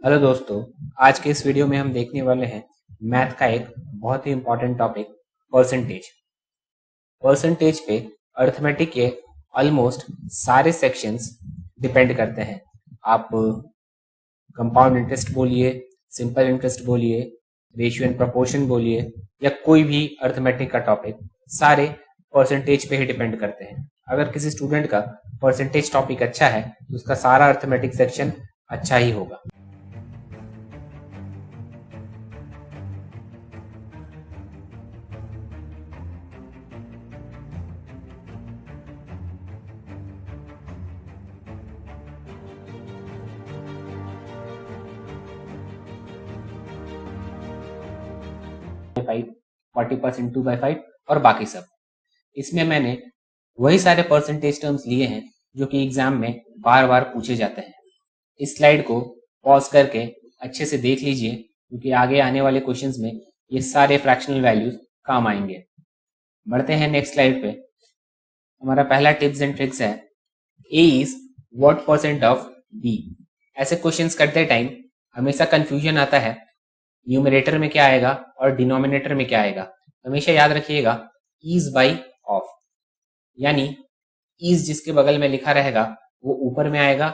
Hello दोस्तों, आज के इस वीडियो में हम देखने वाले हैं मैथ का एक बहुत ही इम्पोर्टेंट टॉपिक परसेंटेज। परसेंटेज पे अर्थमेटिक के ऑलमोस्ट सारे सेक्शंस डिपेंड करते हैं। आप कंपाउंड इंटरेस्ट बोलिए, सिंपल इंटरेस्ट बोलिए, रेशियो एंड प्रोपोर्शन बोलिए या कोई भी अर्थमेटिक का टॉपिक, सारे परसेंटेज पे ही डिपेंड करते हैं। अगर किसी स्टूडेंट का परसेंटेज टॉपिक अच्छा है तो उसका सारा अर्थमेटिक सेक्शन अच्छा ही होगा। फाइव 40% 2/5 और बाकी सब। इसमें मैंने वही सारे परसेंटेज टर्म्स लिए हैं जो कि एग्जाम में बार बार पूछे जाते हैं। इस स्लाइड को पॉज करके अच्छे से देख लीजिए क्योंकि आगे आने वाले क्वेश्चंस में ये सारे फ्रैक्शनल वैल्यूज काम आएंगे। बढ़ते हैं नेक्स्ट स्लाइड पे। हमारा पहला टिप्स एंड ट्रिक्स है A is what percent of B. ऐसे क्वेश्चंस करते टाइम हमेशा कंफ्यूजन आता है, न्यूमरेटर में क्या आएगा और डिनोमिनेटर में क्या आएगा। हमेशा याद रखिएगा इज बाई ऑफ, यानी इज जिसके बगल में लिखा रहेगा वो ऊपर में आएगा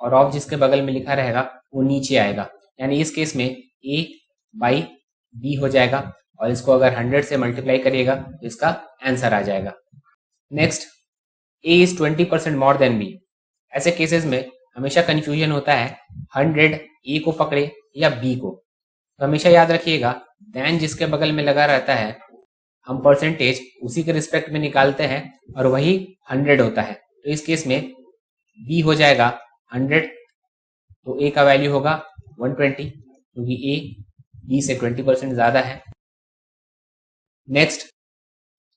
और ऑफ जिसके बगल में लिखा रहेगा वो नीचे आएगा। यानी इस केस में ए बाई बी हो जाएगा और इसको अगर 100 से मल्टीप्लाई करिएगा तो इसका आंसर आ जाएगा। Next, A is 20% more than B. ऐसे केसेस में हमेशा कंफ्यूजन होता है 100 ए को पकड़े या बी को। तो हमेशा याद रखिएगा देन जिसके बगल में लगा रहता है हम परसेंटेज उसी के रिस्पेक्ट में निकालते हैं और वही 100 होता है। तो इस केस में बी हो जाएगा 100 तो ए का वैल्यू होगा 120 क्योंकि ए बी से 20% ज्यादा है। नेक्स्ट,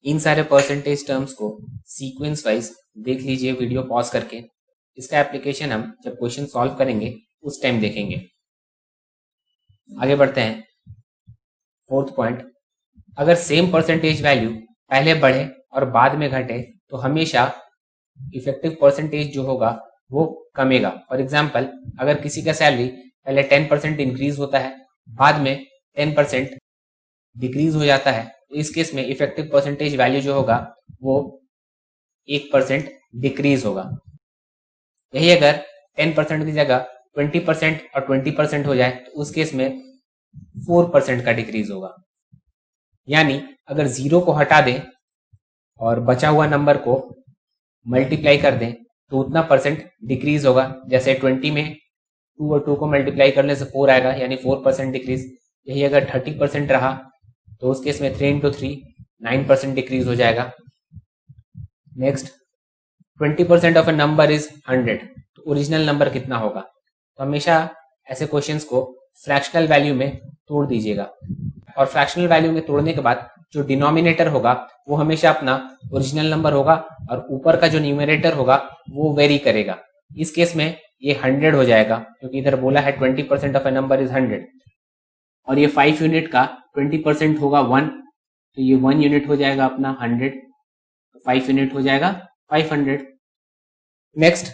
इन सारे परसेंटेज टर्म्स को सीक्वेंस वाइज देख लीजिए वीडियो पॉज करके। इसका एप्लीकेशन हम जब क्वेश्चन सॉल्व करेंगे उस टाइम देखेंगे। आगे बढ़ते हैं। फोर्थ पॉइंट, अगर सेम परसेंटेज वैल्यू पहले बढ़े और बाद में घटे तो हमेशा इफेक्टिव परसेंटेज जो होगा वो कमेगा। फॉर एग्जाम्पल, अगर किसी का सैलरी पहले 10% इंक्रीज होता है, बाद में 10% डिक्रीज हो जाता है, तो इस केस में इफेक्टिव परसेंटेज वैल्यू जो होगा वो 1% डिक्रीज होगा। यही अगर 10% की जगह 20% और 20% हो जाए तो उस केस में 4% का डिक्रीज होगा। यानी अगर 0 को हटा दें और बचा हुआ नंबर को मल्टीप्लाई कर दें तो उतना परसेंट डिक्रीज होगा। जैसे 20 में 2 और 2 को मल्टीप्लाई करने से 4 आएगा, यानी 4% डिक्रीज। यही अगर 30% रहा तो उस केस में 3 × 3 9% डिक्रीज हो जाएगा। Next, 20% of a number is 100 तो ओरिजिनल नंबर कितना होगा। तो हमेशा ऐसे क्वेश्चंस को फ्रैक्शनल वैल्यू में तोड़ दीजिएगा और फ्रैक्शनल वैल्यू में तोड़ने के बाद जो डिनोमिनेटर होगा वो हमेशा अपना ओरिजिनल नंबर होगा और ऊपर का जो न्यूमरेटर होगा वो वेरी करेगा। इस केस में ये 100 हो जाएगा क्योंकि इधर बोला है 20% ऑफ अ नंबर इज 100 और ये 5 यूनिट का 20% होगा 1, तो ये 1 यूनिट हो जाएगा अपना 100, 5 यूनिट हो जाएगा 500। नेक्स्ट,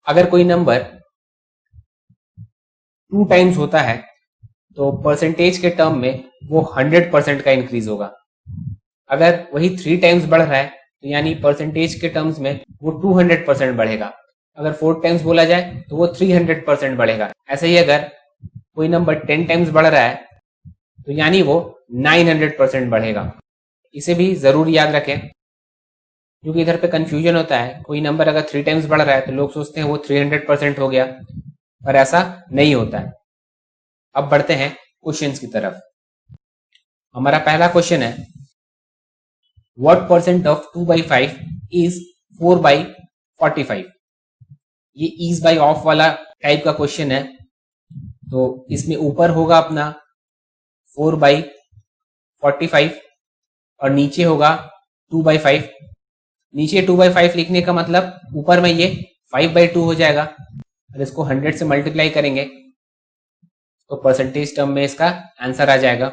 अगर कोई नंबर 2 टाइम्स होता है तो परसेंटेज के टर्म में वो 100% का इंक्रीज होगा। अगर वही 3 टाइम्स बढ़ रहा है तो यानी परसेंटेज के टर्म्स में वो 200% बढ़ेगा। अगर 4 टाइम्स बोला जाए तो वो 300% बढ़ेगा। ऐसे ही अगर कोई नंबर 10 टाइम्स बढ़ रहा है तो यानी वो 900% बढ़ेगा। इसे भी जरूर याद रखें क्योंकि इधर पे कंफ्यूजन होता है। कोई नंबर अगर 3 टाइम्स बढ़ रहा है तो लोग सोचते हैं वो 300% हो गया, पर ऐसा नहीं होता है। अब बढ़ते हैं क्वेश्चंस की तरफ। हमारा पहला क्वेश्चन है व्हाट परसेंट ऑफ 2/5 इज 4/45। ये इज बाई ऑफ वाला टाइप का क्वेश्चन है। तो इसमें ऊपर होगा अपना 4/45 और नीचे होगा 2/5। नीचे 2/5 लिखने का मतलब ऊपर में ये 5/2 हो जाएगा और इसको 100 से मल्टीप्लाई करेंगे तो परसेंटेज टर्म में इसका आंसर आ जाएगा।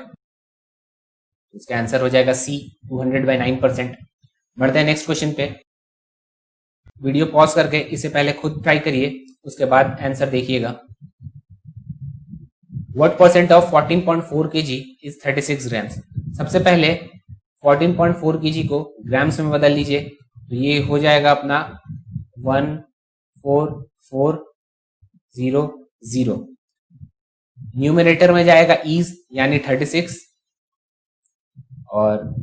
इसका आंसर हो जाएगा सी, 200/9%। बढ़ते हैं नेक्स्ट क्वेश्चन पे। वीडियो पॉज करके इसे पहले खुद ट्राई करिए, उसके बाद आंसर देखिएगा। What percent of 14.4 kg is 36 grams. सबसे पहले 14.4 kg को ग्राम्स में बदल लीजिए, तो ये हो जाएगा अपना 14400। न्यूमरेटर में जाएगा ईज यानी 36 और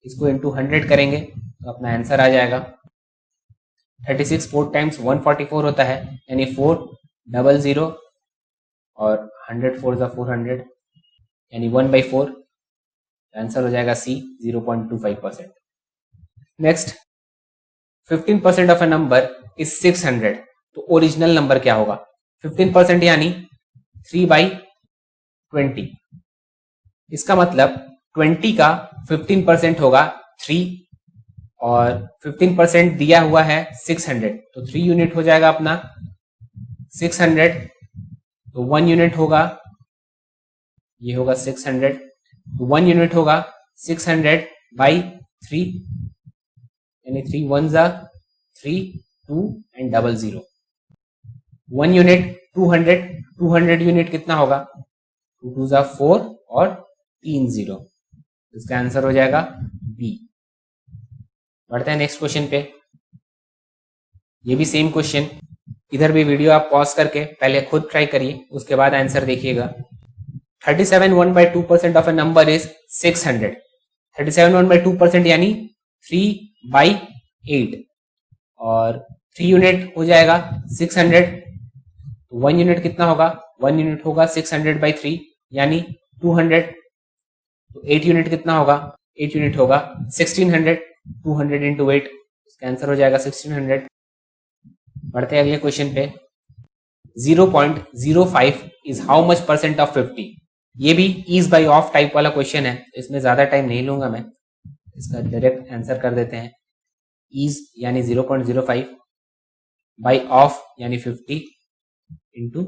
इसको इंटू 100 करेंगे तो अपना आंसर आ जाएगा 36 4 टाइम्स 144 होता है यानी 400 और 100 4 ज़ा 400 यानी 1/4। आंसर हो जाएगा सी 0.25%। Next 15% of a number is 600, तो ओरिजिनल नंबर क्या होगा? 15% यानी 3/20। इसका मतलब 20 का 15% होगा 3 और 15% दिया हुआ है 600, तो 3 यूनिट हो जाएगा अपना 600, तो 1 यूनिट होगा, ये होगा 600, तो 1 यूनिट होगा 600/3 यानी 3 1 ज़ा 3 2 एंड 00। 1 यूनिट 200 यूनिट कितना होगा? 2 2 ज़ा 4 और 3 0। इसका आंसर हो जाएगा बी। बढ़ते हैं नेक्स्ट क्वेश्चन पे। ये भी सेम क्वेश्चन, इधर भी वीडियो आप पॉज करके पहले खुद ट्राई करिए, उसके बाद आंसर देखिएगा। 37 1/2% ऑफ अ नंबर इज 600। 37 1/2% यानी 3/8 और 3 यूनिट हो जाएगा 600, तो 1 यूनिट कितना होगा? 1 यूनिट होगा 600/3 यानी 200, तो 8 यूनिट कितना होगा? 8 यूनिट होगा 1600, 200 इंटू 8, इसका आंसर हो जाएगा 1600। बढ़ते हैं अगले क्वेश्चन पे। 0.05 is how much percent of 50। ये भी इज बाई ऑफ टाइप वाला क्वेश्चन है, इसमें ज्यादा टाइम नहीं लूंगा मैं, इसका डायरेक्ट आंसर कर देते हैं। इज यानी 0.05 बाई ऑफ यानी 50 इंटू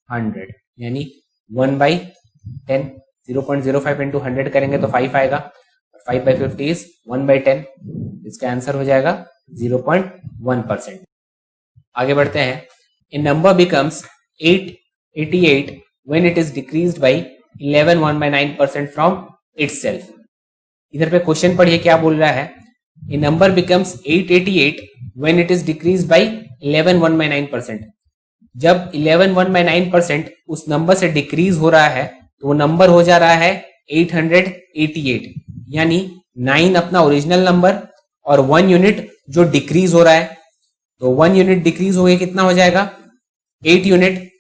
100 यानी 1/10। 0.05 इंटू 100 करेंगे तो 5 आएगा, 5/50 इज 1/10, इसका आंसर हो जाएगा 0.1%। आगे बढ़ते हैं। ए number becomes 888 when it is decreased by 11 1/9% from itself। इधर पे क्वेश्चन पढ़िए क्या बोल रहा है। ए number becomes 888 when it is decreased by 11 1/9%। जब 11 1/9% उस नंबर से डिक्रीज हो रहा है तो वो नंबर हो जा रहा है 888, यानी 9 अपना ओरिजिनल नंबर और 1 यूनिट जो डिक्रीज हो रहा है, तो 1 यूनिट डिक्रीज हो गया कितना हो जाएगा? 8 यूनिट,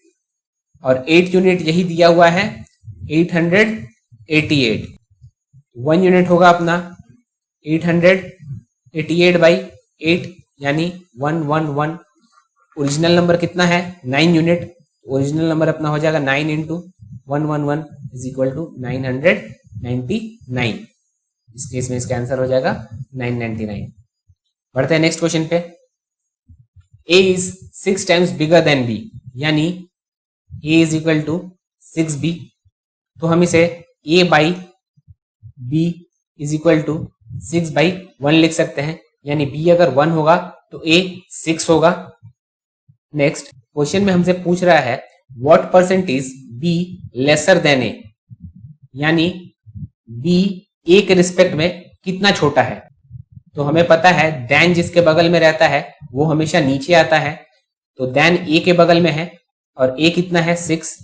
और 8 यूनिट यही दिया हुआ है 888। 1 यूनिट होगा अपना 888/8 यानी 111। ओरिजिनल नंबर कितना है? 9 यूनिट, ओरिजिनल नंबर अपना हो जाएगा 9 इंटू 111 इज इक्वल टू 999। इस केस में इसका आंसर हो जाएगा 999। बढ़ते हैं नेक्स्ट क्वेश्चन पे। A is 6 times bigger than B, यानी A is equal to 6B, तो हम इसे A by B is equal to 6/1 लिख सकते हैं, यानी B अगर 1 होगा तो A 6 होगा। नेक्स्ट क्वेश्चन में हमसे पूछ रहा है what percentage B lesser than A, यानी B A के रिस्पेक्ट में कितना छोटा है। तो हमें पता है देन जिसके बगल में रहता है वो हमेशा नीचे आता है, तो देन A के बगल में है और A कितना है? 6,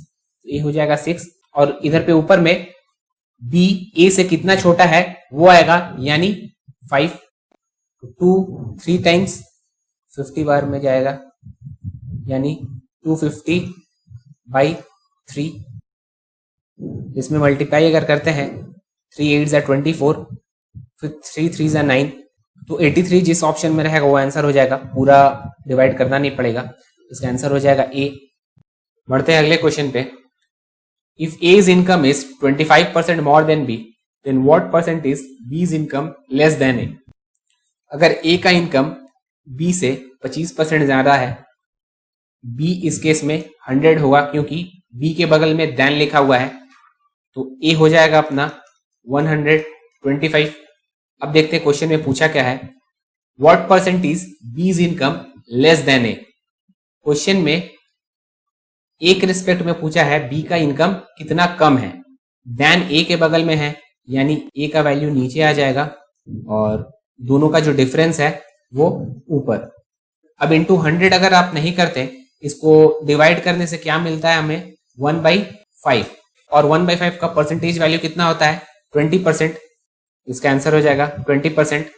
A हो जाएगा 6, और इधर पे ऊपर में B A से कितना छोटा है वो आएगा यानी 5, 2 3 टाइम्स 50 बार में जाएगा यानी 250/3। इसमें मल्टीप्लाई अगर करते हैं 3 8 ज़ा 24, फिर 3 3 ज़ा 9, तो 83 जिस ऑप्शन में रहेगा वो आंसर हो जाएगा, पूरा डिवाइड करना नहीं पड़ेगा, इसका आंसर हो जाएगा ए। बढ़ते हैं अगले क्वेश्चन पे। If A's income is 25% more than B, then what percent is B's income less than A। अगर A का इनकम B से 25% ज्यादा है, B इस केस में 100 होगा क्योंकि B के बगल में देन लिखा हुआ है, तो A हो जाएगा अपना 125। अब देखते हैं क्वेश्चन में पूछा क्या है। What percent is B's income less than A। Question में ए के रिस्पेक्ट में पूछा है बी का इनकम कितना कम है, देन ए के बगल में है यानी ए का वैल्यू नीचे आ जाएगा और दोनों का जो डिफरेंस है वो ऊपर। अब इंटू 100 अगर आप नहीं करते, इसको डिवाइड करने से क्या मिलता है हमें 1/5 और 1/5 का परसेंटेज वैल्यू कितना होता है 20%। इसका आंसर हो जाएगा 20%।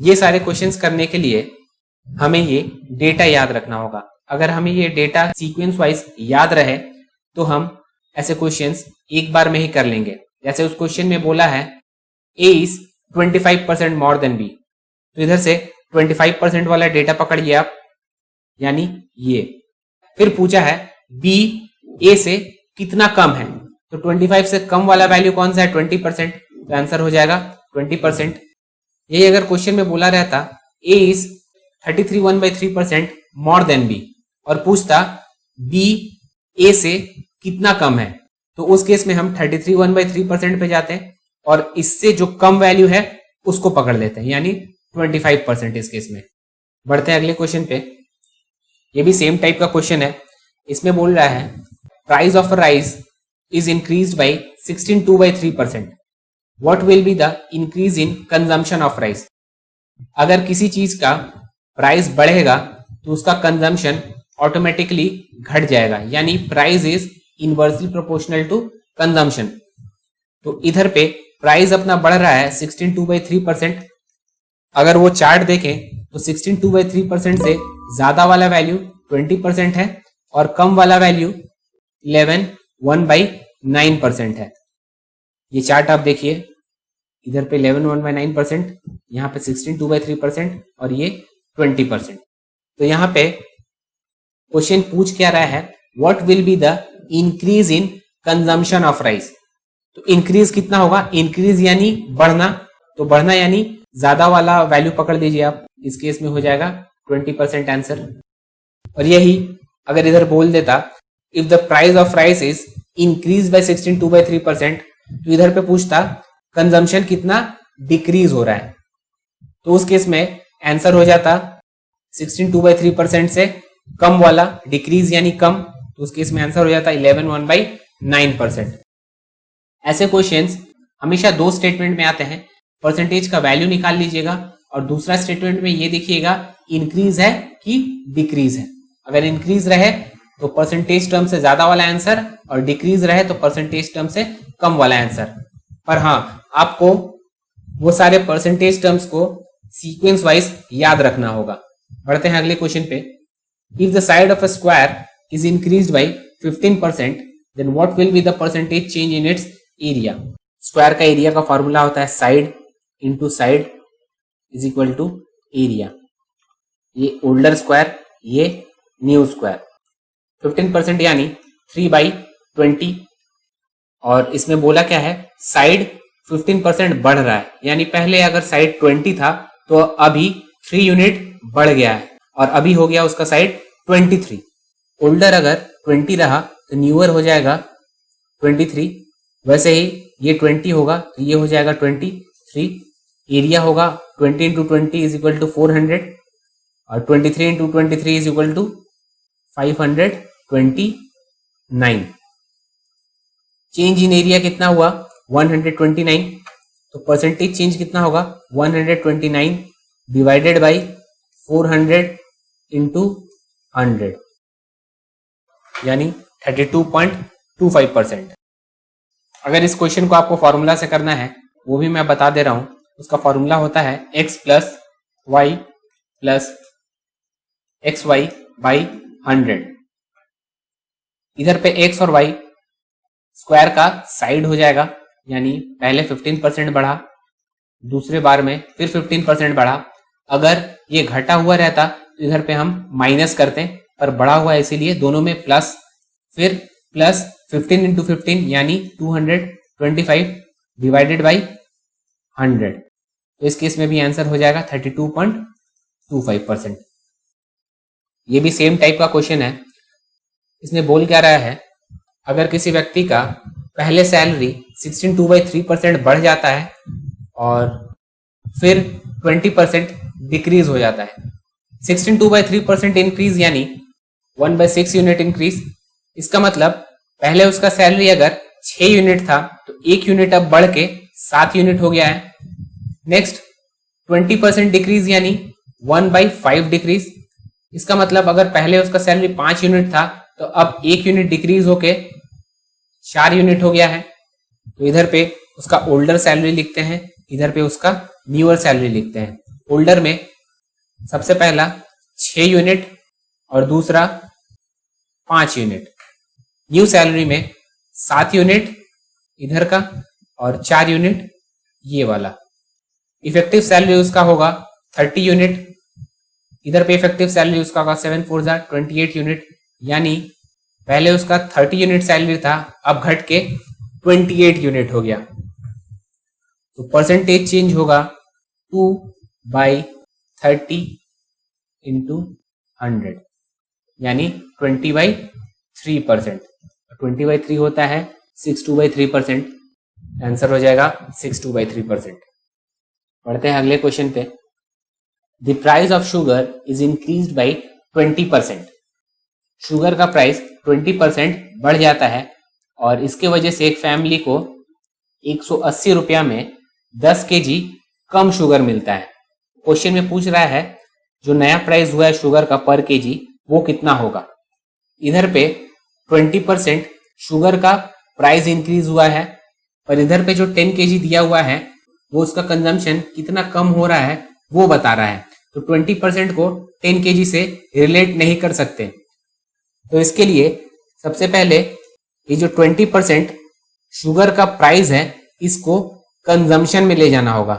ये सारे क्वेश्चंस करने के लिए हमें ये डेटा याद रखना होगा। अगर हमें ये डेटा सीक्वेंस वाइज याद रहे तो हम ऐसे क्वेश्चंस एक बार में ही कर लेंगे। जैसे उस क्वेश्चन में बोला है A is 25% more than B, तो इधर से 25% वाला डेटा पकड़िए आप, यानी ये। फिर पूछा है बी ए से कितना कम है, तो 25 से कम वाला वैल्यू कौन सा है 20%, तो आंसर हो जाएगा 20%। यही अगर क्वेश्चन में बोला रहता ए इज 33 1/3% मोर देन बी और पूछता बी ए से कितना कम है, तो उस केस में हम 33 1/3% पे जाते हैं और इससे जो कम वैल्यू है उसको पकड़ लेते हैं, यानी 25% इस केस में। बढ़ते हैं अगले क्वेश्चन पे। ये भी सेम टाइप का क्वेश्चन है। इसमें बोल रहा है price of rice is increased bye 16 2/3%, what will be the increase in consumption of rice. अगर किसी चीज का प्राइस बढ़ेगा तो उसका कंजम्पशन ऑटोमेटिकली घट जाएगा, यानी price is inversely proportional to consumption. तो इधर पे प्राइस अपना बढ़ रहा है 16 2/3%। अगर वो चार्ट देखें तो 16 2/3% से ज्यादा वाला वैल्यू 20% है और कम वाला वैल्यू 11 1/9% है। ये चार्ट आप देखिए, इधर पे 11 1/9%, यहाँ पे 16 2/3% और ये 20%। तो यहाँ पे क्वेश्चन पूछ क्या रहा है, what will be the increase in consumption of rice. तो इंक्रीज कितना होगा, इंक्रीज यानी बढ़ना, तो बढ़ना यानी ज्यादा वाला वैल्यू पकड़ लीजिए आप, इस केस में हो जाएगा 20% आंसर। और यही अगर इधर बोल देता if the price of rice is increase by 16 2/3%, तो इधर पे पूछता कंजम्पशन कितना डिक्रीज हो रहा है, तो उस केस में आंसर हो जाता 16 2/3% से कम वाला, डिक्रीज यानी कम, तो उस केस में आंसर हो जाता 11 1/9%। ऐसे क्वेश्चंस हमेशा दो स्टेटमेंट में आते हैं, परसेंटेज का वैल्यू निकाल लीजिएगा और दूसरा स्टेटमेंट में ये देखिएगा इंक्रीज है कि डिक्रीज है। अगर इंक्रीज रहे तो परसेंटेज टर्म से ज्यादा वाला आंसर और डिक्रीज रहे तो परसेंटेज टर्म से कम वाला आंसर। पर हाँ, आपको वो सारे परसेंटेज टर्म्स को सीक्वेंस वाइज याद रखना होगा। बढ़ते हैं अगले क्वेश्चन पे। If the side of a square is increased by 15%, then what will be the percentage change in its area. Square का एरिया का फॉर्मूला होता है side into side is equal to area. ये ओल्डर स्क्वायर, ये new square. 15% यानी 3/20, और इसमें बोला क्या है, साइड 15% बढ़ रहा है, यानी पहले अगर साइड 20 था तो अभी 3 यूनिट बढ़ गया है और अभी हो गया उसका साइड 23। ओल्डर अगर 20 रहा तो न्यूअर हो जाएगा 23, वैसे ही ये 20 होगा तो ये हो जाएगा 23। एरिया होगा 20 इंटू 20 इज इक्वल टू 400 और 23 into 23 is equal to 529। Change in area कितना हुआ 129, तो परसेंटेज चेंज कितना होगा 129 डिवाइडेड बाई 400 इंटू 100, यानी 32.25%। अगर इस क्वेश्चन को आपको फॉर्मूला से करना है वो भी मैं बता दे रहा हूं। उसका फॉर्मूला होता है x plus y plus x y by 100। इधर पे x और y स्क्वायर का साइड हो जाएगा, यानी पहले 15% बढ़ा, दूसरे बार में फिर 15% बढ़ा। अगर ये घटा हुआ रहता तो इधर पे हम माइनस करते, पर बढ़ा हुआ है इसीलिए दोनों में प्लस, फिर प्लस 15 इंटू 15 यानी 225 डिवाइडेड बाई 100। तो इस केस में भी आंसर हो जाएगा 32.25%। ये भी सेम टाइप का क्वेश्चन है। इसमें बोल क्या रहा है, अगर किसी व्यक्ति का पहले सैलरी 16 2/3% बढ़ जाता है और फिर 20% डिक्रीज हो जाता है। 16 2/3% इंक्रीज यानी 1/6 यूनिट इंक्रीज, इसका मतलब पहले उसका सैलरी अगर 6 यूनिट था तो 1 यूनिट अब बढ़ के 7 यूनिट हो गया है। नेक्स्ट 20% डिक्रीज यानी 1/5 डिक्रीज। इसका मतलब अगर पहले उसका सैलरी 5 यूनिट था तो अब 1 यूनिट डिक्रीज होके 4 यूनिट हो गया है। तो इधर पे उसका ओल्डर सैलरी लिखते हैं, इधर पे उसका न्यूअर सैलरी लिखते हैं। ओल्डर में सबसे पहला 6 यूनिट और दूसरा 5 यूनिट। न्यू सैलरी में 7 यूनिट इधर का और 4 यूनिट ये वाला। इफेक्टिव सैलरी उसका होगा 30 यूनिट, इधर पे इफेक्टिव सैलरी उसका होगा 7 4 28 यूनिट, यानी पहले उसका 30 यूनिट सैलरी था, अब घट के 28 यूनिट हो गया। तो परसेंटेज चेंज होगा 2/30 इंटू 100 यानी 20/3%। 20/3 होता है 62/3%। आंसर हो जाएगा 62/3%। पढ़ते हैं अगले क्वेश्चन पे। The price of sugar is increased by 20%। Sugar का प्राइस 20% बढ़ जाता है और इसके वजह से एक फैमिली को 180 रुपया में 10 kg कम शुगर मिलता है। क्वेश्चन में पूछ रहा है जो नया प्राइस हुआ है शुगर का पर केजी वो कितना होगा। इधर पे 20% शुगर का प्राइस इंक्रीज हुआ है और इधर पे जो 10 kg दिया हुआ है वो उसका कंजम्पशन कितना कम हो रहा है वो बता रहा है। तो 20% को 10 kg से रिलेट नहीं कर सकते। तो इसके लिए सबसे पहले ये जो 20% शुगर का प्राइस है इसको कंजम्पशन में ले जाना होगा।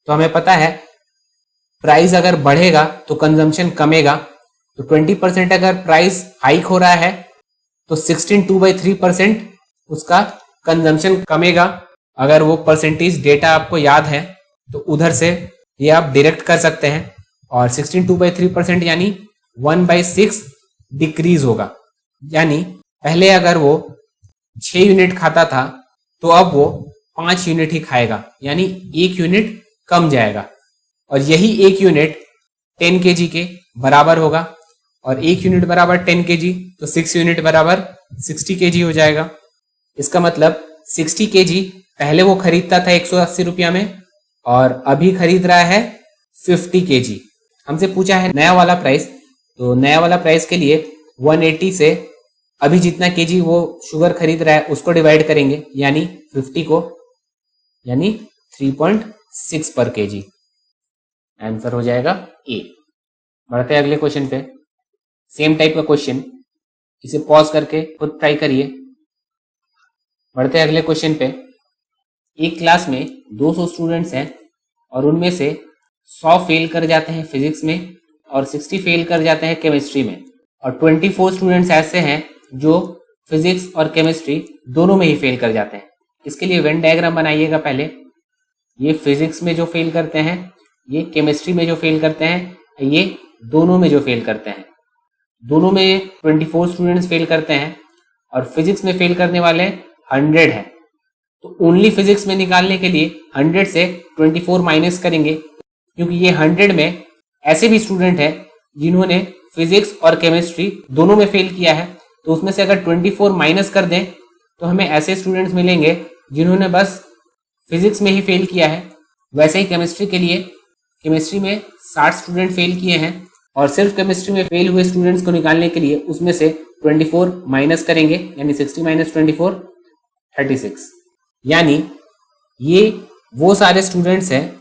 तो हमें पता है प्राइस अगर बढ़ेगा तो कंजम्पशन कमेगा। तो 20% अगर प्राइस हाइक हो रहा है तो 16/2/3% उसका कंजम्पशन कमेगा। अगर वो परसेंटेज डेटा आपको याद है तो उधर से ये आप डायरेक्ट कर सकते हैं। और 16/2/3% यानी 1/6 डिक्रीज होगा। यानी पहले अगर वो 6 यूनिट खाता था तो अब वो 5 यूनिट ही खाएगा, यानी 1 यूनिट कम जाएगा। और यही 1 यूनिट 10 kg के बराबर होगा और 1 यूनिट बराबर 10 kg तो 6 यूनिट बराबर 60 kg हो जाएगा। इसका मतलब 60 kg पहले वो खरीदता था 180 रुपया में और अभी खरीद रहा है 50 kg। हमसे पूछा है नया वाला प्राइस, तो नया वाला प्राइस के लिए 180 से अभी जितना केजी वो शुगर खरीद रहा है उसको डिवाइड करेंगे, यानी 50 को, यानी 3.6 पर केजी। आंसर हो जाएगा ए। बढ़ते हैं अगले क्वेश्चन पे। सेम टाइप का क्वेश्चन, इसे पॉज करके खुद ट्राई करिए। बढ़ते हैं अगले क्वेश्चन पे। एक क्लास में 200 स्टूडेंट्स हैं और उनमें से 100 फेल कर जाते हैं फिजिक्स में और 60 फेल कर जाते हैं केमिस्ट्री में, और 24 स्टूडेंट्स ऐसे हैं जो फिजिक्स और केमिस्ट्री दोनों में ही फेल कर जाते हैं। इसके लिए वेन डायग्राम बनाइएगा पहले। ये फिजिक्स में जो फेल करते हैं, ये केमिस्ट्री में जो फेल करते हैं, ये दोनों में जो फेल करते हैं। दोनों में 24 स्टूडेंट्स फेल करते हैं और फिजिक्स में फेल करने वाले 100 है। तो ओनली फिजिक्स में निकालने के लिए 100 से 24 माइनस करेंगे, क्योंकि ये 100 में ऐसे भी स्टूडेंट है जिन्होंने फिजिक्स और केमिस्ट्री दोनों में फेल किया है। तो उसमें से अगर 24 माइनस कर दें तो हमें ऐसे स्टूडेंट्स मिलेंगे जिन्होंने बस फिजिक्स में ही फेल किया है। वैसे ही केमिस्ट्री के लिए, केमिस्ट्री में 60 स्टूडेंट फेल किए हैं और सिर्फ केमिस्ट्री में फेल हुए स्टूडेंट्स को निकालने के लिए उसमें से 24 माइनस करेंगे, यानी 60 माइनस 24 36। यानी ये वो सारे स्टूडेंट्स हैं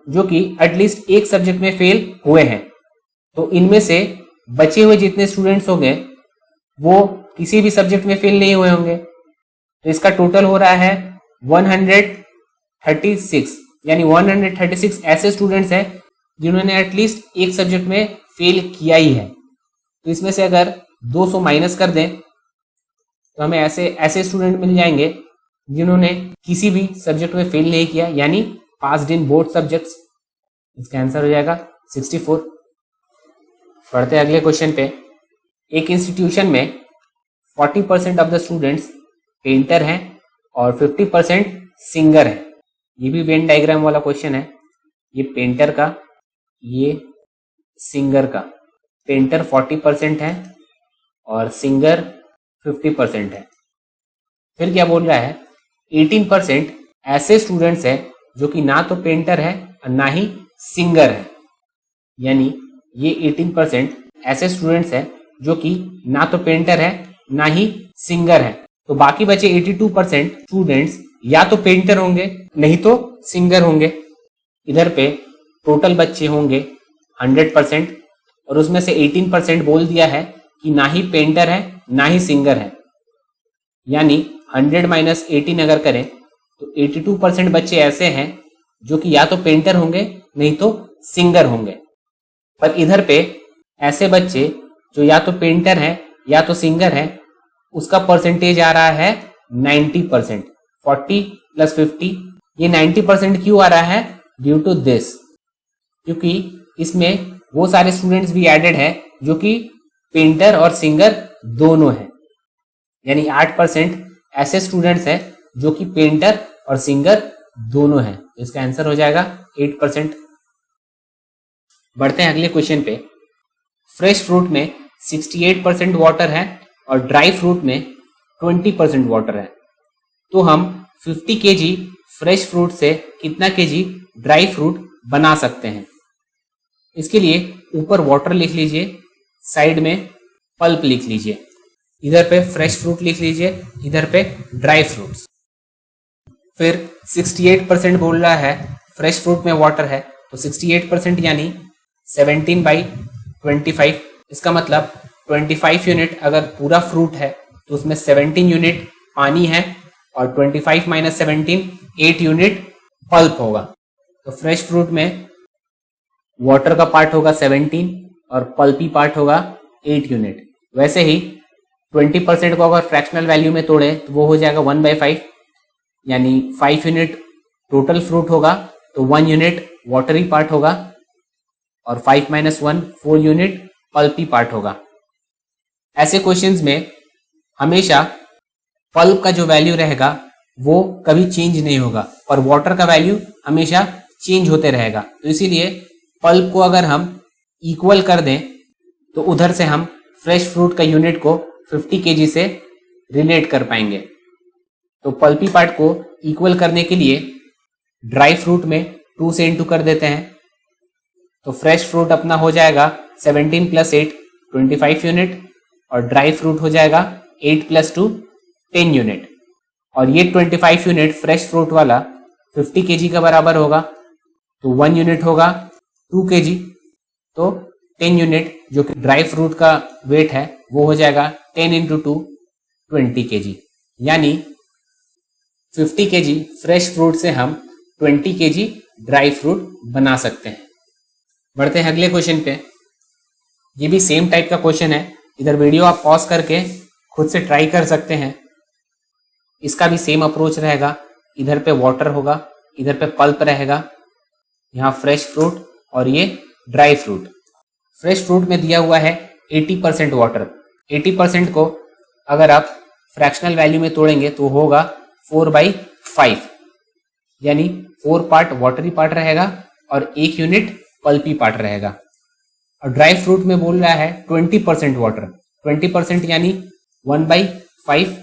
जो कि एटलीस्ट एक सब्जेक्ट में फेल हुए हैं। तो इनमें से बचे हुए जितने स्टूडेंट्स होंगे वो किसी भी सब्जेक्ट में फेल नहीं हुए होंगे। तो इसका टोटल हो रहा है 136, यानी 136 ऐसे स्टूडेंट्स हैं जिन्होंने एटलीस्ट एक सब्जेक्ट में फेल किया ही है। तो इसमें से अगर 200 माइनस कर दें तो हमें ऐसे स्टूडेंट मिल जाएंगे जिन्होंने किसी भी सब्जेक्ट में फेल नहीं किया, यानी पास्ड इन बोथ सब्जेक्ट्स। इसका आंसर हो जाएगा 64। पढ़ते हैं अगले क्वेश्चन पे। एक इंस्टीट्यूशन में 40% ऑफ द स्टूडेंट्स पेंटर हैं और 50% सिंगर है। ये भी वेन डायग्राम वाला क्वेश्चन है। ये पेंटर का, ये सिंगर का। पेंटर 40% है और सिंगर 50% है। फिर क्या बोल रहा है, 18% ऐसे स्टूडेंट्स हैं जो कि ना तो पेंटर है और ना ही सिंगर है। यानी ये 18% ऐसे स्टूडेंट्स हैं जो कि ना तो पेंटर है ना ही सिंगर है। तो बाकी बचे 82% स्टूडेंट्स या तो पेंटर होंगे नहीं तो सिंगर होंगे। इधर पे टोटल बच्चे होंगे 100% और उसमें से 18% बोल दिया है कि ना ही पेंटर है ना ही सिंगर है। यानी 100 माइनस 18 अगर करें तो 82% बच्चे ऐसे हैं जो कि या तो पेंटर होंगे नहीं तो सिंगर होंगे। पर इधर पे ऐसे बच्चे जो या तो पेंटर हैं या तो सिंगर हैं उसका परसेंटेज आ रहा है 90%। 40 प्लस 50, ये 90% क्यों आ रहा है? ड्यू टू दिस, क्योंकि इसमें वो सारे स्टूडेंट्स भी एडेड है जो कि पेंटर और सिंगर दोनों हैं। यानी 8% ऐसे स्टूडेंट्स हैं जो कि पेंटर और सिंगर दोनों हैं। इसका आंसर हो जाएगा 8%। बढ़ते हैं अगले क्वेश्चन पे। फ्रेश फ्रूट में 68% वाटर है और ड्राई फ्रूट में 20% वाटर है। तो हम 50 kg फ्रेश फ्रूट से कितना kg ड्राई फ्रूट बना सकते हैं? इसके लिए ऊपर वाटर लिख लीजिए, साइड में पल्प लिख लीजिए। इधर पे फ्रेश फ्रूट लिख लीजिए, इधर पे ड्राई फ्रूट्स। फिर 68% बोल रहा है फ्रेश फ्रूट में वाटर है, तो 68% यानी 17/25। इसका मतलब 25 यूनिट अगर पूरा फ्रूट है तो उसमें 17 यूनिट पानी है और 25 माइनस 17 8 यूनिट पल्प होगा। तो फ्रेश फ्रूट में वाटर का पार्ट होगा 17 और पल्पी पार्ट होगा 8 यूनिट। वैसे ही 20% को अगर फ्रैक्शनल वैल्यू में तोड़े तो वो हो जाएगा 1/5, यानी 5 यूनिट टोटल फ्रूट होगा तो 1 यूनिट वाटरी पार्ट होगा और 5 माइनस 1 4 यूनिट पल्पी पार्ट होगा। ऐसे क्वेश्चंस में हमेशा पल्प का जो वैल्यू रहेगा वो कभी चेंज नहीं होगा और वाटर का वैल्यू हमेशा चेंज होते रहेगा। तो इसीलिए पल्प को अगर हम इक्वल कर दें तो उधर से हम फ्रेश फ्रूट का यूनिट को 50 kg से रिलेट कर पाएंगे। तो पल्पी पार्ट को इक्वल करने के लिए ड्राई फ्रूट में 2 से इंटू कर देते हैं। तो फ्रेश फ्रूट अपना हो जाएगा 17 प्लस 8 25 यूनिट और ड्राई फ्रूट हो जाएगा 8 प्लस 2 10 यूनिट। और ये 25 यूनिट फ्रेश फ्रूट वाला 50 kg का बराबर होगा, तो 1 यूनिट होगा 2 kg। तो 10 यूनिट जो कि ड्राई फ्रूट का वेट है वो हो जाएगा 10 इंटू 2 20 kg। यानी 50 kg फ्रेश फ्रूट से हम 20 kg ड्राई फ्रूट बना सकते हैं। बढ़ते हैं अगले क्वेश्चन पे। ये भी सेम टाइप का क्वेश्चन है, इधर वीडियो आप पॉज करके खुद से ट्राई कर सकते हैं। इसका भी सेम अप्रोच रहेगा, इधर पे वाटर होगा, इधर पे पल्प रहेगा, यहाँ फ्रेश फ्रूट और ये ड्राई फ्रूट। फ्रेश फ्रूट में दिया हुआ है 80% वाटर। 80% को अगर आप फ्रैक्शनल वैल्यू में तोड़ेंगे तो होगा 4/5, यानी 4 पार्ट वाटरी पार्ट रहेगा और 1 यूनिट पल्पी पार्ट रहेगा। और ड्राई फ्रूट में बोल रहा है 20% वाटर। 20% यानी 1/5,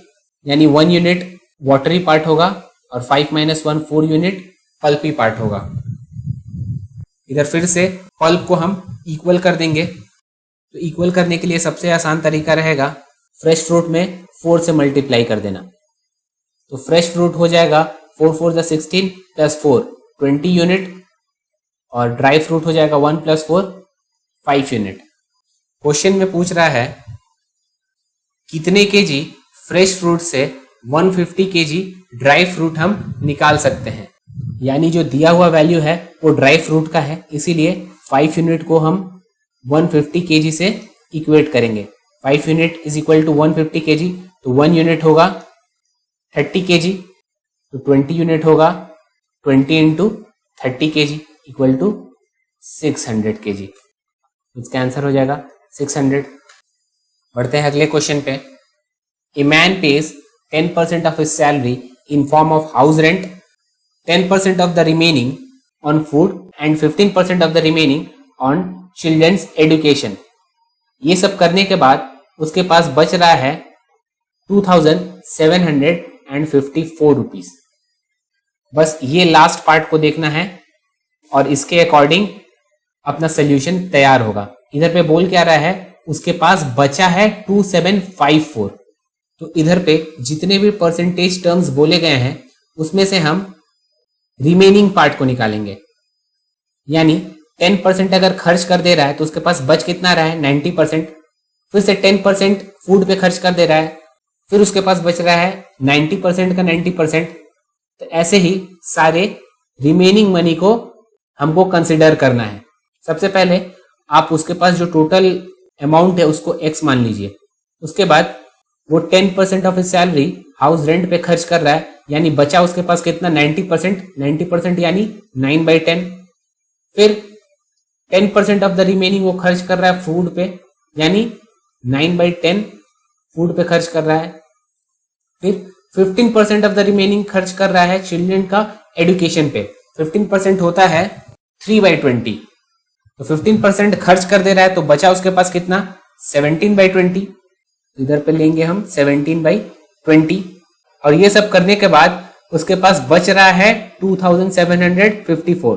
यानी 1 यूनिट वाटरी पार्ट होगा और 5 माइनस 1 4 यूनिट पल्पी पार्ट होगा। इधर फिर से पल्प को हम इक्वल कर देंगे। तो इक्वल करने के लिए सबसे आसान तरीका रहेगा फ्रेश फ्रूट में 4 से मल्टीप्लाई कर देना। तो फ्रेश फ्रूट हो जाएगा 4 4 16 प्लस 4 20 यूनिट और ड्राई फ्रूट हो जाएगा 1 प्लस 4 5 यूनिट। क्वेश्चन में पूछ रहा है कितने केजी फ्रेश फ्रूट से 150 kg ड्राई फ्रूट हम निकाल सकते हैं। यानी जो दिया हुआ वैल्यू है वो ड्राई फ्रूट का है, इसीलिए 5 यूनिट को हम 150 kg से इक्वेट करेंगे। 5 unit is equal to 150 kg, तो 1 यूनिट होगा 30 kg, तो 20 यूनिट होगा 20 into 30 kg equal to 600 kg। इसका आंसर हो जाएगा 600। बढ़ते हैं अगले क्वेश्चन पे। A man pays 10% of his salary in form of house rent, 10% of the remaining on food and 15% of the remaining on children's education। ये सब करने के बाद उसके पास बच रहा है 2754 रुपीज। बस ये लास्ट पार्ट को देखना है और इसके अकॉर्डिंग अपना सोल्यूशन तैयार होगा। इधर पे बोल क्या रहा है, उसके पास बचा है 2754। तो इधर पे जितने भी परसेंटेज टर्म्स बोले गए हैं उसमें से हम रिमेनिंग पार्ट को निकालेंगे। यानी 10% अगर खर्च कर दे रहा है तो उसके पास बच कितना रहा है, 90%। फिर से 10% फूड पे खर्च कर दे रहा है, फिर उसके पास बच रहा है 90% का 90%। तो ऐसे ही सारे रिमेनिंग मनी को हमको कंसिडर करना है। सबसे पहले आप उसके पास जो टोटल अमाउंट है उसको x मान लीजिए। उसके बाद वो 10% ऑफ सैलरी हाउस रेंट पे खर्च कर रहा है, यानी बचा उसके पास कितना, 90% यानी 9/10। फिर 10% ऑफ द रिमेनिंग वो खर्च कर रहा है फूड पे, यानी 9/10 फूड पे खर्च कर रहा है। फिर 15% ऑफ द रिमेनिंग खर्च कर रहा है चिल्ड्रन का एजुकेशन पे। 15% होता है 3/20। तो 15% खर्च कर दे रहा है तो बचा उसके पास कितना, 17/20। इधर पे लेंगे हम 17/20 और ये सब करने के बाद उसके पास बच रहा है 2754।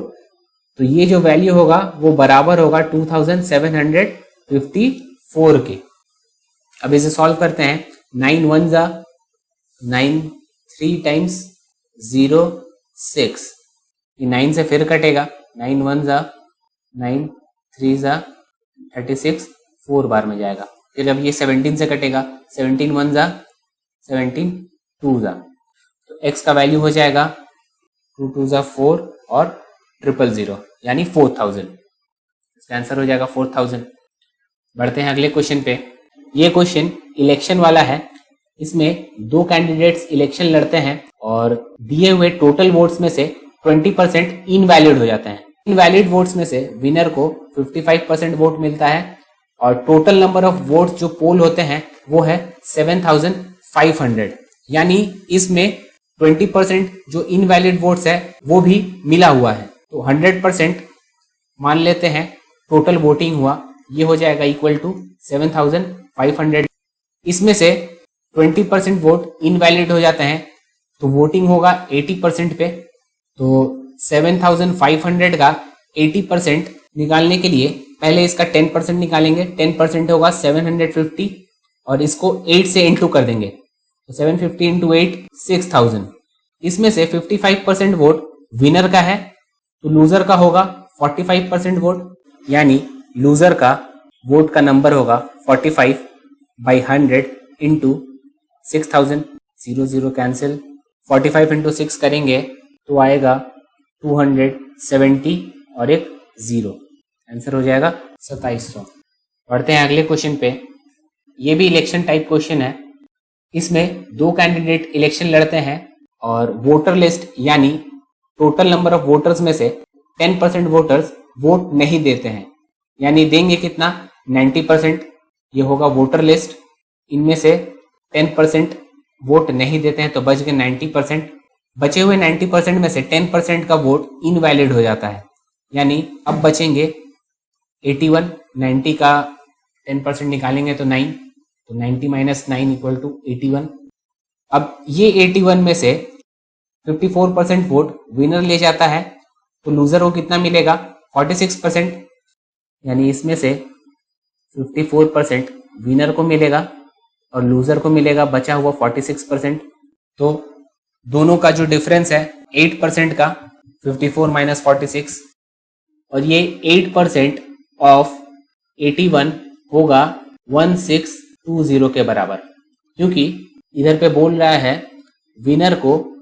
तो ये जो वैल्यू होगा वो बराबर होगा 2754 के। अब इसे सॉल्व करते हैं। 9 1 जा 9, 3 टाइम्स 0 6, ये 9 से फिर कटेगा। 9 1 जा 9, 3 जा 36, 4 बार में जाएगा। फिर अब ये 17 से कटेगा। 17 1 जा 17, 2 जा, तो x का वैल्यू हो जाएगा 2 2 जा 4 और 000 यानी 4000। इसका आंसर हो जाएगा 4000। बढ़ते हैं अगले क्वेश्चन पे। ये क्वेश्चन इलेक्शन वाला है। इसमें दो कैंडिडेट्स इलेक्शन लड़ते हैं और दिए हुए टोटल वोट्स में से 20% इनवैलिड हो जाते हैं। इनवैलिड वोट्स में से विनर को 55% वोट मिलता है और टोटल नंबर ऑफ वोट्स जो पोल होते हैं वो है 7500। यानी इसमें 20% जो इनवैलिड वोट्स है वो भी मिला हुआ है। तो 100% मान लेते हैं टोटल वोटिंग हुआ, ये हो जाएगा इक्वल टू 7500। इसमें से 20% वोट इनवैलिड हो जाते हैं तो वोटिंग होगा 80% पे। तो 7500 का 80% निकालने के लिए पहले इसका 10% निकालेंगे। 10% होगा 750 और इसको 8 से इंटू कर देंगे। तो 750 इंटू 8 6000। इसमें से 55% वोट विनर का है तो लूजर का होगा 45% वोट, यानी लूजर का वोट का नंबर होगा 45/100 इंटू 6000। 0 0 कैंसिल। 45 इंटू 6 करेंगे तो आएगा 270 और एक 0। आंसर हो जाएगा 2700। बढ़ते हैं अगले क्वेश्चन पे। ये भी इलेक्शन टाइप क्वेश्चन है। इसमें दो कैंडिडेट इलेक्शन लड़ते हैं और वोटर लिस्ट यानी टोटल नंबर ऑफ वोटर्स में से 10% वोटर्स वोट नहीं देते हैं, यानी देंगे कितना, 90%। ये होगा वोटर लिस्ट। इनमें से 10% वोट नहीं देते हैं तो बच गए 90%। बचे हुए 90% में से 10% का वोट इनवैलिड हो जाता है, यानी अब बचेंगे 81। 90 का 10% निकालेंगे तो 9, तो 90 माइनस 9 इक्वल टू 81। अब ये 81 में से 54% वोट विनर ले जाता है तो लूजर को कितना मिलेगा, 46%। यानी इसमें से 54% विनर को मिलेगा और लूजर को मिलेगा बचा हुआ 46%। तो दोनों का जो डिफरेंस है 8% का, 54 माइनस 46, और ये 8% ऑफ 81 होगा 1620 के बराबर। क्योंकि इधर पे बोल रहा है विनर को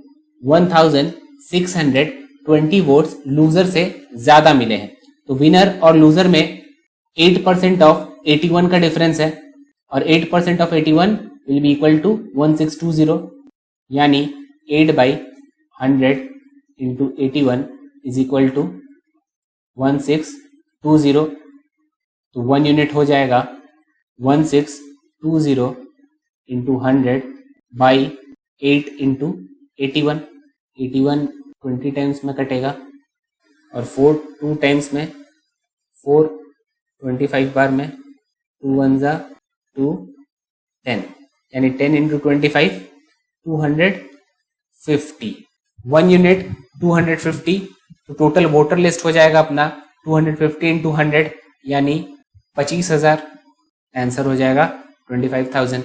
1620 वोट्स लूजर से ज्यादा मिले हैं, तो विनर और लूजर में 8% ऑफ 81 का डिफरेंस है और 8% of 81 will be equal to 1620, यानी 8/100 इंटू 81 इज इक्वल टू 1620। तो 1 यूनिट हो जाएगा 1620 इंटू 100 बाई 8 इंटू 81। 81 20 टाइम्स में कटेगा और 4 2 टाइम्स में, 4 25 बार में, 2 1 जा 2 10। यानी 10 इंटू 25 250, 1 यूनिट 250, तो टोटल वोटर लिस्ट हो जाएगा अपना 250 इंटू 100 यानी 25,000, आंसर हो जाएगा 25,000।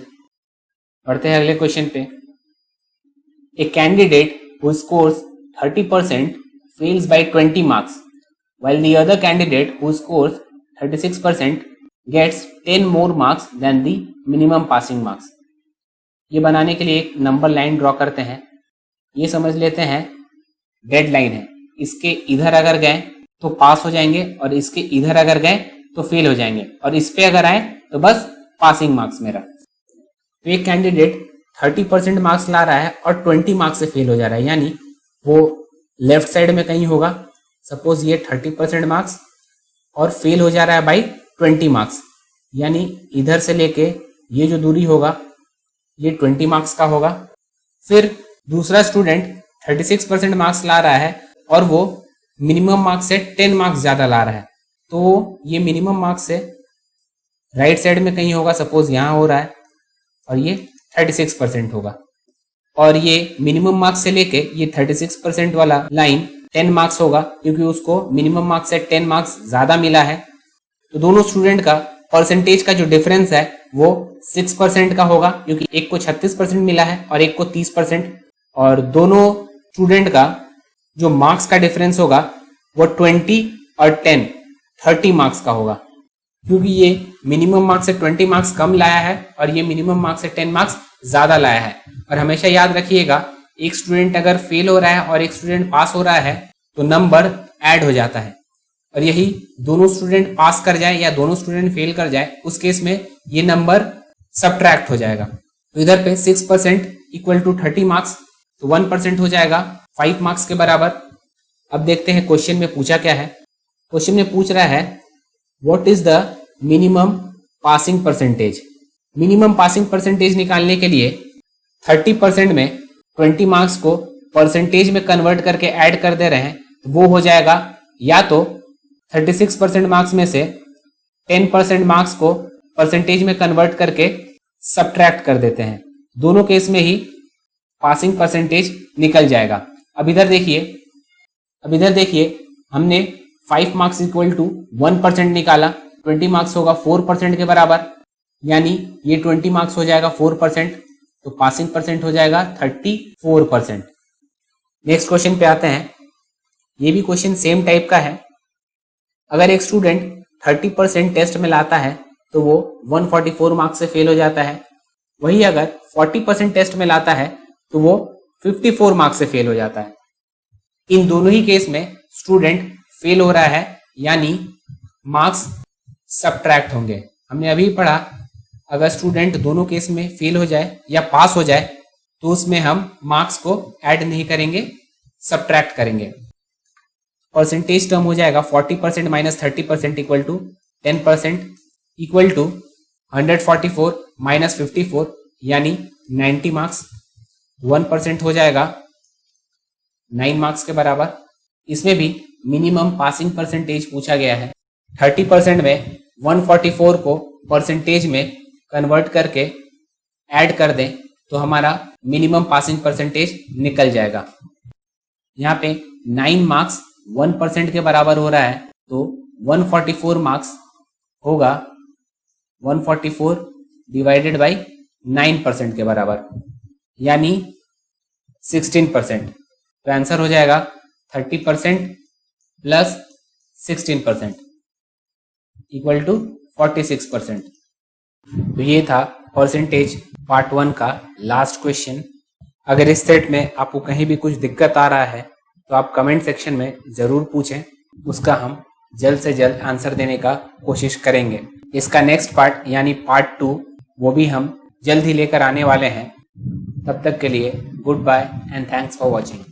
बढ़ते हैं अगले क्वेश्चन पे। A candidate who scores 30% fails by 20 marks while the other candidate who scores 36% gets 10 more marks than the minimum passing marks। ये बनाने के लिए एक नंबर लाइन ड्रॉ करते हैं। ये समझ लेते हैं डेड लाइन है, इसके इधर अगर गए तो पास हो जाएंगे और इसके इधर अगर गए तो फेल हो जाएंगे, और इस पे अगर आए तो बस पासिंग मार्क्स मेरा। तो एक कैंडिडेट 30% मार्क्स ला रहा है और 20 मार्क्स से फेल हो जा रहा है, यानी वो लेफ्ट साइड में कहीं होगा। सपोज ये 30% मार्क्स और फेल हो जा रहा है बाई 20 मार्क्स, यानी इधर से लेके ये जो दूरी होगा ये 20 मार्क्स का होगा। फिर दूसरा स्टूडेंट 36% मार्क्स ला रहा है और वो मिनिमम मार्क्स से 10 मार्क्स ज्यादा ला रहा है, तो ये मिनिमम मार्क्स से राइट साइड में कहीं होगा। सपोज यहाँ हो रहा है और ये 36% होगा, और ये मिनिमम मार्क्स से लेके ये 36% वाला लाइन 10 मार्क्स होगा, क्योंकि उसको मिनिमम मार्क्स से 10 मार्क्स ज्यादा मिला है। तो दोनों स्टूडेंट का परसेंटेज का जो डिफरेंस है वो 6% का होगा, क्योंकि एक को 36% मिला है और एक को 30%, और दोनों स्टूडेंट का जो मार्क्स का डिफरेंस होगा वो 20 और 10 30 मार्क्स का होगा, क्योंकि ये मिनिमम मार्क्स से 20 मार्क्स कम लाया है और ये मिनिमम मार्क्स से 10 मार्क्स ज्यादा लाया है। और हमेशा याद रखिएगा, एक स्टूडेंट अगर फेल हो रहा है और एक स्टूडेंट पास हो रहा है तो नंबर ऐड हो जाता है, और यही दोनों स्टूडेंट पास कर जाए या दोनों स्टूडेंट फेल कर जाए उस केस में ये नंबर सब्ट्रैक्ट हो जाएगा। तो इधर पे 6% इक्वल टू 30 मार्क्स, तो 1% हो जाएगा 5 मार्क्स के बराबर। अब देखते हैं क्वेश्चन में पूछा क्या है। क्वेश्चन में पूछ रहा है what is the minimum passing percentage. Minimum passing percentage निकालने के लिए 30% में 20 मार्क्स को परसेंटेज में कन्वर्ट करके ऐड कर दे रहे हैं, तो वो हो जाएगा या तो 36% मार्क्स में से 10% मार्क्स को परसेंटेज में कन्वर्ट करके सब्ट्रैक्ट कर देते हैं। दोनों केस में ही पासिंग परसेंटेज निकल जाएगा। अब इधर देखिए हमने 5 मार्क्स इक्वल टू 1% निकाला, 20 मार्क्स होगा 4% के बराबर, यानी ये 20 मार्क्स हो जाएगा 4%, तो पासिंग परसेंट हो जाएगा 34%। नेक्स्ट क्वेश्चन पे आते हैं। ये भी क्वेश्चन सेम टाइप का है। अगर एक स्टूडेंट 30% टेस्ट में लाता है तो वो 144 मार्क्स से फेल हो जाता है, वही अगर 40% टेस्ट में लाता है तो वो 54 मार्क्स से फेल हो जाता है। इन दोनों ही केस में स्टूडेंट फेल हो रहा है, यानी मार्क्स सब्ट्रैक्ट होंगे। हमने अभी पढ़ा अगर स्टूडेंट दोनों केस में फेल हो जाए या पास हो जाए तो उसमें हम मार्क्स को ऐड नहीं करेंगे, सब्ट्रैक्ट करेंगे। परसेंटेज टर्म हो जाएगा 40% minus 30% equal to 10% equal to 144 minus 54 यानी 90 मार्क्स। 1% हो जाएगा 9 मार्क्स के बराबर। इसमें भी मिनिमम पासिंग परसेंटेज पूछा गया है। 30% में 144 को परसेंटेज में कन्वर्ट करके ऐड कर दें तो हमारा मिनिमम पासिंग परसेंटेज निकल जाएगा। यहाँ पे 9 मार्क्स 1% के बराबर हो रहा है, तो 144 मार्क्स होगा 144 डिवाइडेड बाई 9% के बराबर, यानी 16%। तो आंसर हो जाएगा 30% प्लस 16% इक्वल टू 46%। तो ये था परसेंटेज पार्ट 1 का लास्ट क्वेश्चन। अगर इस सेट में आपको कहीं भी कुछ दिक्कत आ रहा है तो आप कमेंट सेक्शन में ज़रूर पूछें, उसका हम जल्द से जल्द आंसर देने का कोशिश करेंगे। इसका नेक्स्ट पार्ट यानी पार्ट 2 वो भी हम जल्द ही लेकर आने वाले हैं। तब तक के लिए goodbye and thanks for watching.